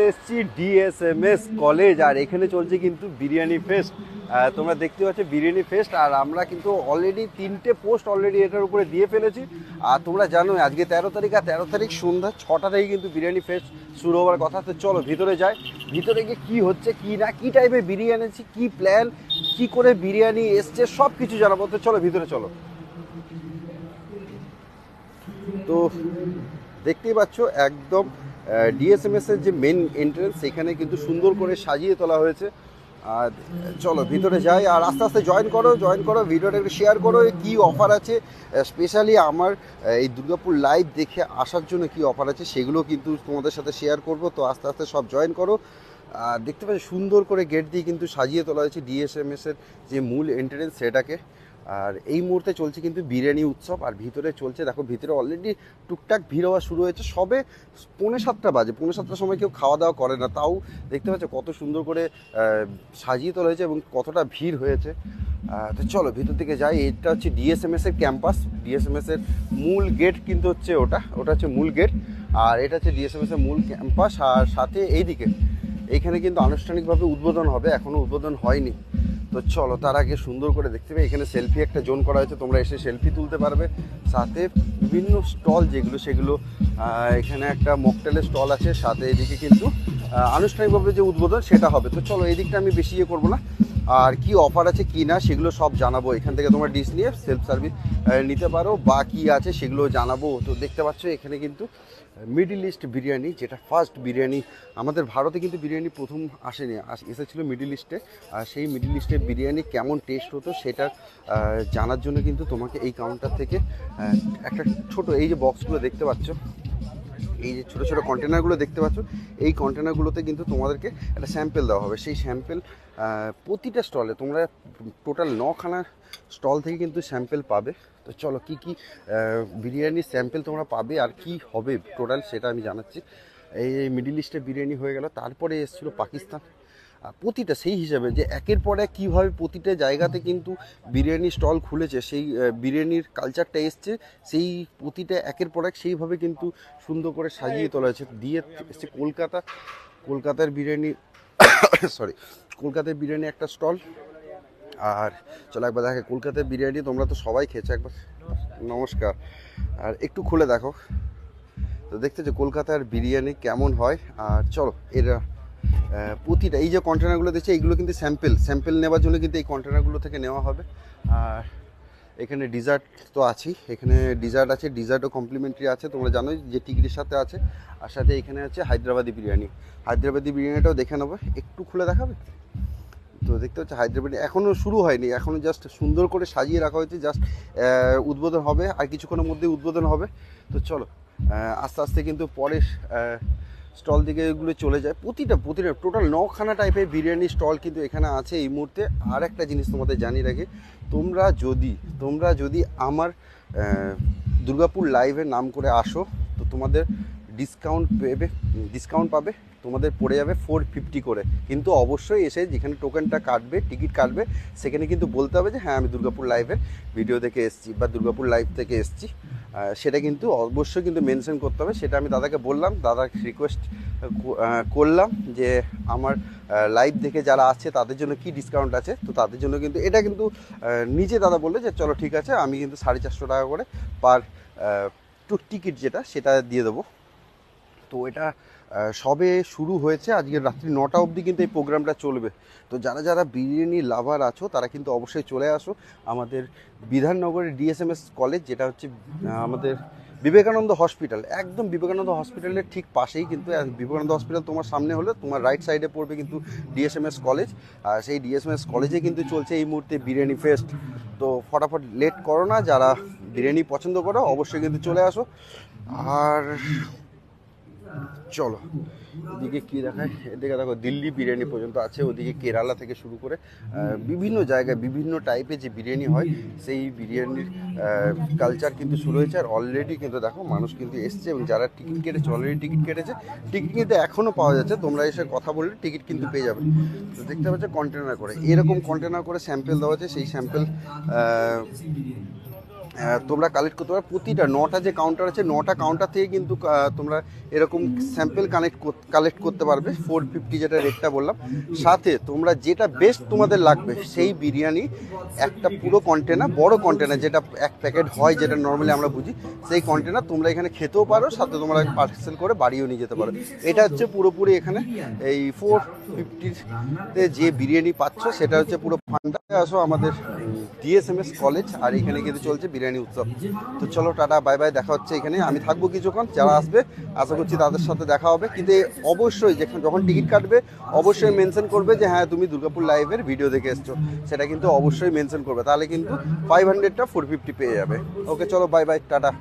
এসেছি DSMS college, আর এখানে চলছে কিন্তু বিরিয়ানি ফেস্ট। তোমরা দেখতে পাচ্ছ বিরিয়ানি ফেস্ট, আর আমরা কিন্তু অলরেডি 3টে পোস্ট অলরেডি এটার উপরে দিয়ে ফেলেছি। আর তোমরা জানো আজকে 13 তারিখ, আর 13 তারিখ সন্ধ্যা 6টা থেকে কিন্তু বিরিয়ানি ফেস্ট শুরু হওয়ার কথা। তো চলো ভিতরে যাই, ভিতরে গিয়ে কী হচ্ছে কী না, কী টাইপের বিরিয়ানি আছে, কী প্ল্যান, কী করে বিরিয়ানি এসছে সব কিছু জানাবো। তো চলো ভিতরে চলো। তো দেখতেই পাচ্ছ একদম ডিএসএমএস এর যে মেন এন্ট্রেন্স, সেখানে কিন্তু সুন্দর করে সাজিয়ে তোলা হয়েছে। আর চলো ভিতরে যাই, আর আস্তে আস্তে জয়েন করো, ভিডিওটা একটু শেয়ার করো। কী অফার আছে স্পেশালি আমার এই দুর্গাপুর লাইভ দেখে আসার জন্য কী অফার আছে সেগুলো কিন্তু তোমাদের সাথে শেয়ার করব। তো আস্তে আস্তে সব জয়েন করো। আর দেখতে পাচ্ছি সুন্দর করে গেট দিয়ে কিন্তু সাজিয়ে তোলা হয়েছে ডিএসএমএস এর যে মূল এন্ট্রেন্স সেটাকে। আর এই মুহূর্তে চলছে কিন্তু বিরিয়ানি উৎসব, আর ভিতরে চলছে দেখো, ভিতরে অলরেডি টুকটাক ভিড় হওয়া শুরু হয়েছে। সবে 6:45 বাজে, 6:45 সময় কেউ খাওয়া দাওয়া করে না, তাও দেখতে পাচ্ছ কত সুন্দর করে সাজিয়ে তোলা হয়েছে এবং কতটা ভিড় হয়েছে। তো চলো ভিতর দিকে যাই। এটা হচ্ছে ডিএসএমএস এর ক্যাম্পাস, ডিএসএমএস এর মূল গেট কিন্তু হচ্ছে ওটা হচ্ছে মূল গেট, আর এটা হচ্ছে ডিএসএমএস এর মূল ক্যাম্পাস। আর সাথে এইখানে কিন্তু আনুষ্ঠানিকভাবে উদ্বোধন হবে, এখনও উদ্বোধন হয়নি। তো চলো তার আগে সুন্দর করে দেখতে পাই এখানে সেলফি একটা জোন করা হয়েছে, তোমরা এসে সেলফি তুলতে পারবে। সাথে বিভিন্ন স্টল সেগুলো এখানে একটা মকটেলের স্টল আছে, সাথে এদিকে কিন্তু আনুষ্ঠানিকভাবে যে উদ্বোধন সেটা হবে। তো চলো এই দিকটা আমি বেশি করবো না, আর কি অফার আছে কি না সেগুলো সব জানাবো। এখান থেকে তোমরা ডিশ নিয়ে সেলফ সার্ভিস নিতে পারো, বা কী আছে সেগুলো জানাবো। তো দেখতে পাচ্ছ এখানে কিন্তু মিডল ইস্ট বিরিয়ানি, যেটা ফার্স্ট বিরিয়ানি আমাদের ভারতে কিন্তু বিরিয়ানি প্রথম আসেনি, এসেছিলো মিডল ইস্টে। আর সেই মিডল ইস্টের বিরিয়ানি কেমন টেস্ট হতো সেটা জানার জন্য কিন্তু তোমাকে এই কাউন্টার থেকে একটা ছোট এই যে বক্সগুলো দেখতে পাচ্ছ, এই যে ছোটো ছোটো কন্টেনারগুলো দেখতে পাচ্ছ, এই কন্টেনারগুলোতে কিন্তু তোমাদেরকে একটা স্যাম্পেল দেওয়া হবে। সেই স্যাম্পেল প্রতিটা স্টলে তোমরা টোটাল 9খানা স্টল থেকে কিন্তু স্যাম্পেল পাবে। তো চলো কী কী বিরিয়ানির স্যাম্পেল তোমরা পাবে আর কি হবে টোটাল সেটা আমি জানাচ্ছি। এই মিডল ইস্টের বিরিয়ানি হয়ে গেল, তারপরে এসেছিলো পাকিস্তান। প্রতিটা সেই হিসাবে যে একের পর এক কীভাবে প্রতিটা জায়গাতে কিন্তু বিরিয়ানি স্টল খুলেছে, সেই বিরিয়ানির কালচারটা এসছে, সেই প্রতিটা একের পর এক সেইভাবে কিন্তু সুন্দর করে সাজিয়ে তোলা হয়েছে। দিয়ে এসছে কলকাতার বিরিয়ানি কলকাতার বিরিয়ানি একটা স্টল। আর চলো একবার দেখো কলকাতার বিরিয়ানি, তোমরা তো সবাই খেয়েছো, একবার নমস্কার, আর একটু খুলে দেখো তো দেখতে যে কলকাতার বিরিয়ানি কেমন হয়। আর চলো এরা প্রতিটা এই যে কন্টেনারগুলো দিচ্ছে এইগুলো কিন্তু স্যাম্পেল নেওয়ার জন্য কিন্তু এই কন্টেনারগুলো থেকে নেওয়া হবে। আর এখানে ডিজার্ট তো আছেই, এখানে ডিজার্ট আছে, ডিজার্টও কমপ্লিমেন্টারি আছে, তোমরা জানোই যে টিকিটের সাথে আছে। আর সাথে এখানে আছে হায়দ্রাবাদি বিরিয়ানিটাও দেখে নেবো, একটু খুলে দেখাবে। তো দেখতে হচ্ছে হায়দ্রাবাদি এখনও শুরু হয়নি, এখনও জাস্ট সুন্দর করে সাজিয়ে রাখা হয়েছে, জাস্ট উদ্বোধন হবে, আর কিছুক্ষণের মধ্যে উদ্বোধন হবে। তো চলো আস্তে আস্তে কিন্তু পরে স্টল দিকে এগুলো চলে যায়। প্রতিটা টোটাল 9খানা টাইপের বিরিয়ানি স্টল কিন্তু এখানে আছে এই মুহূর্তে। আর একটা জিনিস তোমাদের জানিয়ে রাখি, তোমরা যদি আমার দুর্গাপুর লাইভের নাম করে আসো তো তোমাদের ডিসকাউন্ট পাবে, তোমাদের পড়ে যাবে 450 করে। কিন্তু অবশ্যই এসে যেখানে টোকেনটা কাটবে, টিকিট কাটবে, সেখানে কিন্তু বলতে হবে যে হ্যাঁ আমি দুর্গাপুর লাইভের ভিডিও দেখে এসেছি বা দুর্গাপুর লাইভ থেকে এসেছি, সেটা কিন্তু অবশ্যই কিন্তু মেনশন করতে হবে। সেটা আমি দাদাকে বললাম, দাদাকে রিকোয়েস্ট করলাম যে আমার লাইভ দেখে যারা আছে তাদের জন্য কি ডিসকাউন্ট আছে। তো তাদের জন্য কিন্তু এটা কিন্তু নিজে দাদা বললে যে চলো ঠিক আছে, আমি কিন্তু 450 টাকা করে পার টিকিট সেটা দিয়ে দেবো। তো এটা সবে শুরু হয়েছে, আজকের রাত্রি 9টা অবধি কিন্তু এই প্রোগ্রামটা চলবে। তো যারা বিরিয়ানি লাভার আছো তারা কিন্তু অবশ্যই চলে আসো আমাদের বিধাননগরের ডিএসএমএস কলেজ, যেটা হচ্ছে আমাদের বিবেকানন্দ হসপিটাল, একদম বিবেকানন্দ হসপিটালের ঠিক পাশেই কিন্তু। বিবেকানন্দ হসপিটাল তোমার সামনে হলে তোমার রাইট সাইডে পড়বে কিন্তু ডিএসএমএস কলেজ। আর সেই ডিএসএমএস কলেজে কিন্তু চলছে এই মুহূর্তে বিরিয়ানি ফেস্ট। তো ফটাফট লেট করো না, যারা বিরিয়ানি পছন্দ করো অবশ্যই কিন্তু চলে আসো। আর চলো এদিকে কী দেখায়, এদিকে দেখো দিল্লি বিরিয়ানি পর্যন্ত আছে, ওদিকে কেরালা থেকে শুরু করে বিভিন্ন জায়গায় বিভিন্ন টাইপের যে বিরিয়ানি হয় সেই বিরিয়ানির কালচার কিন্তু শুরু হয়েছে। আর অলরেডি কিন্তু দেখো মানুষ কিন্তু এসছে, এবং যারা টিকিট কেটেছে অলরেডি টিকিট কিন্তু এখনও পাওয়া যাচ্ছে, তোমরা এসে কথা বললে টিকিট কিন্তু পেয়ে যাবে। তো দেখতে পাচ্ছ কন্টেনার করে, এরকম কন্টেনার করে স্যাম্পেল দেওয়া আছে, সেই স্যাম্পেল তোমরা কালেক্ট করতে পারো। প্রতিটা 9টা যে কাউন্টার আছে 9টা কাউন্টার থেকে কিন্তু তোমরা এরকম স্যাম্পেল কালেক্ট করতে পারবে 450 যেটা রেটটা বললাম। সাথে তোমরা যেটা বেস্ট তোমাদের লাগবে সেই বিরিয়ানি একটা পুরো কন্টেনার, বড় কন্টেনার যেটা এক প্যাকেট হয়, যেটা নর্মালি আমরা বুঝি, সেই কন্টেনার তোমরা এখানে খেতেও পারো, সাথে তোমরা পার্সেল করে বাড়িও নিয়ে যেতে পারো। এটা হচ্ছে পুরোপুরি এখানে এই 450-তে যে বিরিয়ানি পাচ্ছ সেটা হচ্ছে পুরো ফান্ডা। আসো আমাদের ডিএসএমএস কলেজ, আর এখানে কিন্তু চলছে বিরিয়ানি উৎসব। তো চলো টাটা, বাই বাই, দেখা হচ্ছে এখানে। আমি থাকবো কিছুক্ষণ, যারা আসবে আশা করছি তাদের সাথে দেখা হবে। কিন্তু অবশ্যই যখন টিকিট কাটবে অবশ্যই মেনশন করবে যে হ্যাঁ তুমি দুর্গাপুর লাইভের ভিডিও দেখে এসছো, সেটা কিন্তু অবশ্যই মেনশন করবে, তাহলে কিন্তু 500টা 450 পেয়ে যাবে। ওকে চলো, বাই বাই, টাটা।